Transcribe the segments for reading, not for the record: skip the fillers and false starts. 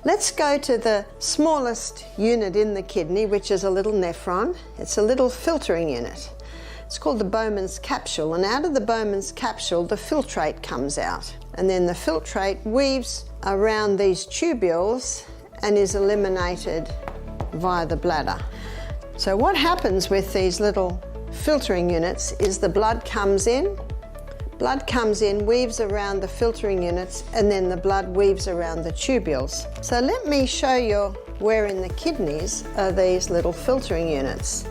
Let's go to the smallest unit in the kidney, which is a little nephron. It's a little filtering unit. It's called the Bowman's capsule, and out of the Bowman's capsule, the filtrate comes out. And then the filtrate weaves around these tubules and is eliminated via the bladder. So what happens with these little filtering units is the blood comes in, weaves around the filtering units, and then the blood weaves around the tubules. So let me show you where in the kidneys are these little filtering units.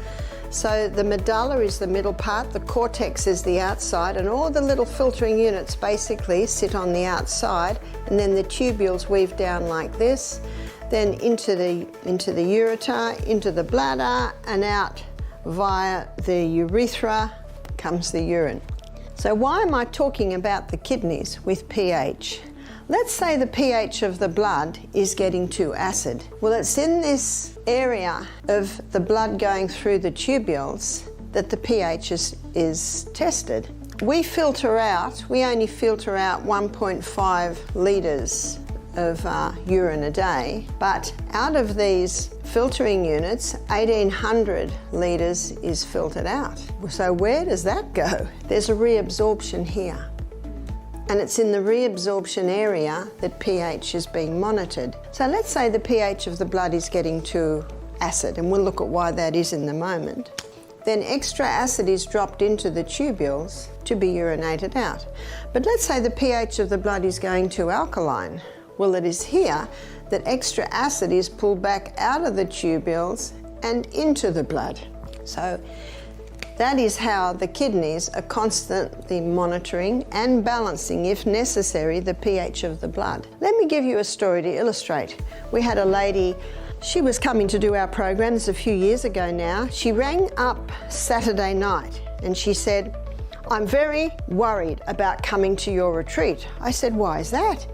So the medulla is the middle part, the cortex is the outside, and all the little filtering units basically sit on the outside, and then the tubules weave down like this, then into the ureter, into the bladder, and out via the urethra comes the urine. So why am I talking about the kidneys with pH? Let's say the pH of the blood is getting too acid. Well, it's in this area of the blood going through the tubules that the pH is tested. We only filter out 1.5 litres of urine a day, but out of these filtering units, 1,800 litres is filtered out. So where does that go? There's a reabsorption here. And it's in the reabsorption area that pH is being monitored. So let's say the pH of the blood is getting too acid, and we'll look at why that is in a moment. Then extra acid is dropped into the tubules to be urinated out. But let's say the pH of the blood is going too alkaline. Well, it is here that extra acid is pulled back out of the tubules and into the blood. So that is how the kidneys are constantly monitoring and balancing, if necessary, the pH of the blood. Let me give you a story to illustrate. We had a lady, she was coming to do our programs a few years ago now. She rang up Saturday night and she said, "I'm very worried about coming to your retreat." I said, "Why is that?"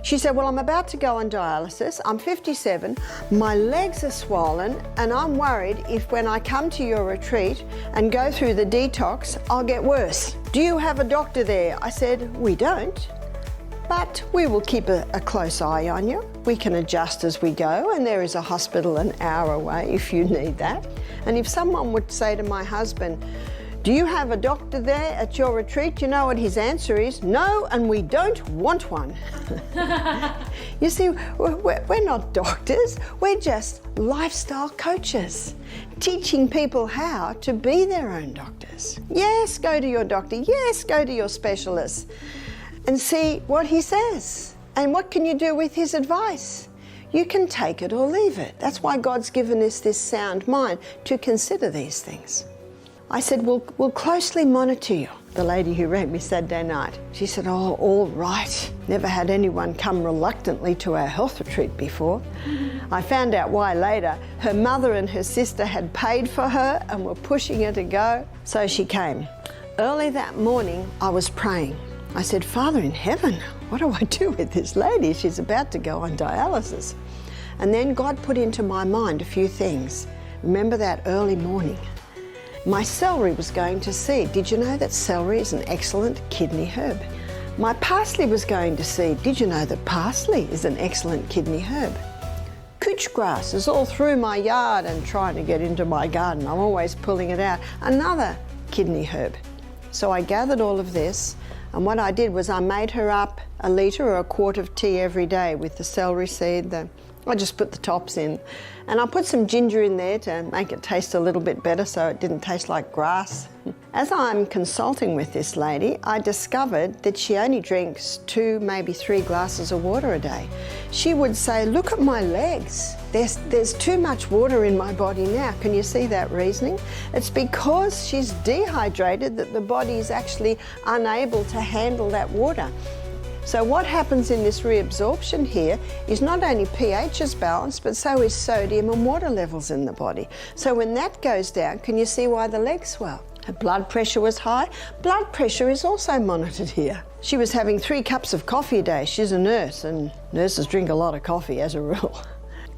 She said, "Well, I'm about to go on dialysis. I'm 57, my legs are swollen, and I'm worried if when I come to your retreat and go through the detox, I'll get worse. Do you have a doctor there?" I said, "We don't, but we will keep a close eye on you. We can adjust as we go, and there is a hospital an hour away if you need that." And if someone would say to my husband, "Do you have a doctor there at your retreat?" you know what his answer is? "No, and we don't want one." You see, we're not doctors, we're just lifestyle coaches, teaching people how to be their own doctors. Yes, go to your doctor, yes, go to your specialist, and see what he says. And what can you do with his advice? You can take it or leave it. That's why God's given us this sound mind to consider these things. I said, we'll closely monitor you. The lady who rang me Saturday night, she said, "Oh, all right." Never had anyone come reluctantly to our health retreat before. I found out why later. Her mother and her sister had paid for her and were pushing her to go, so she came. Early that morning, I was praying. I said, "Father in heaven, what do I do with this lady? She's about to go on dialysis." And then God put into my mind a few things. Remember that early morning? My celery was going to seed. Did you know that celery is an excellent kidney herb? My parsley was going to seed. Did you know that parsley is an excellent kidney herb? Couch grass is all through my yard and trying to get into my garden. I'm always pulling it out. Another kidney herb. So I gathered all of this, and what I did was I made her up a litre or a quart of tea every day with the celery seed. I just put the tops in, and I put some ginger in there to make it taste a little bit better so it didn't taste like grass. As I'm consulting with this lady, I discovered that she only drinks 2, maybe 3 glasses of water a day. She would say, "Look at my legs. There's too much water in my body now." Can you see that reasoning? It's because she's dehydrated that the body is actually unable to handle that water. So what happens in this reabsorption here is not only pH is balanced, but so is sodium and water levels in the body. So when that goes down, can you see why the legs swell? Her blood pressure was high. Blood pressure is also monitored here. She was having 3 cups of coffee a day. She's a nurse, and nurses drink a lot of coffee as a rule.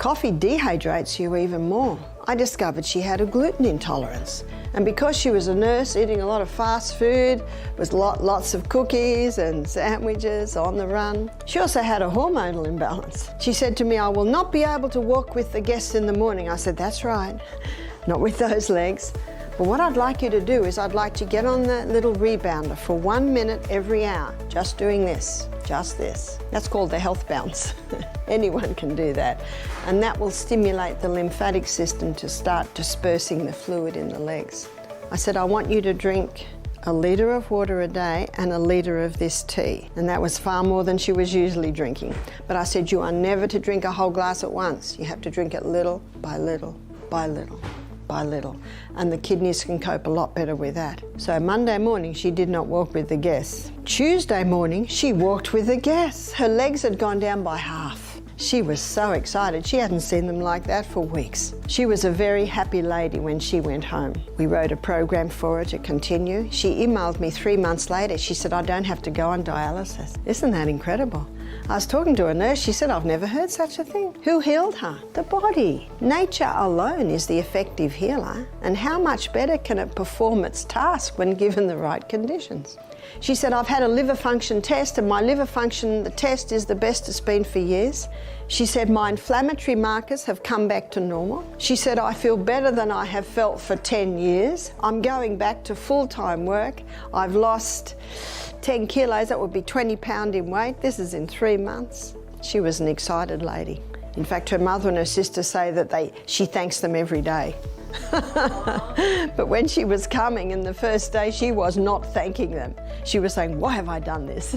Coffee dehydrates you even more. I discovered she had a gluten intolerance. And because she was a nurse eating a lot of fast food, with lots of cookies and sandwiches on the run, she also had a hormonal imbalance. She said to me, I will not be able to walk with the guests in the morning. I said, that's right, not with those legs. But what I'd like you to do is I'd like to get on that little rebounder for 1 minute every hour, just doing this, just this. That's called the health bounce. Anyone can do that. And that will stimulate the lymphatic system to start dispersing the fluid in the legs. I said, I want you to drink a litre of water a day and a litre of this tea. And that was far more than she was usually drinking. But I said, you are never to drink a whole glass at once. You have to drink it little by little by little by little. And the kidneys can cope a lot better with that. So Monday morning, she did not walk with the guests. Tuesday morning, she walked with the guests. Her legs had gone down by half. She was so excited. She hadn't seen them like that for weeks. She was a very happy lady when she went home. We wrote a program for her to continue. She emailed me 3 months later. She said, I don't have to go on dialysis. Isn't that incredible? I was talking to a nurse. She said, I've never heard such a thing. Who healed her? The body. Nature alone is the effective healer. And how much better can it perform its task when given the right conditions? She said, I've had a liver function test and my liver function, the test is the best it's been for years. She said, my inflammatory markers have come back to normal. She said, I feel better than I have felt for 10 years. I'm going back to full-time work. I've lost 10 kilos, that would be 20 pounds in weight. This is in 3 months. She was an excited lady. In fact, her mother and her sister say that she thanks them every day. But when she was coming in the first day, she was not thanking them. She was saying, why have I done this?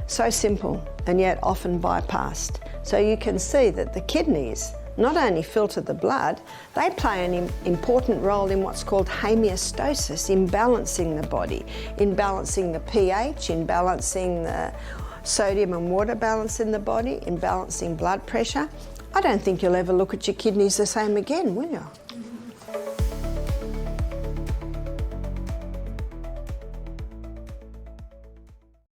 So simple, and yet often bypassed. So you can see that the kidneys not only filter the blood, they play an important role in what's called homeostasis, in balancing the body, in balancing the pH, in balancing the sodium and water balance in the body, in balancing blood pressure. I don't think you'll ever look at your kidneys the same again, will you?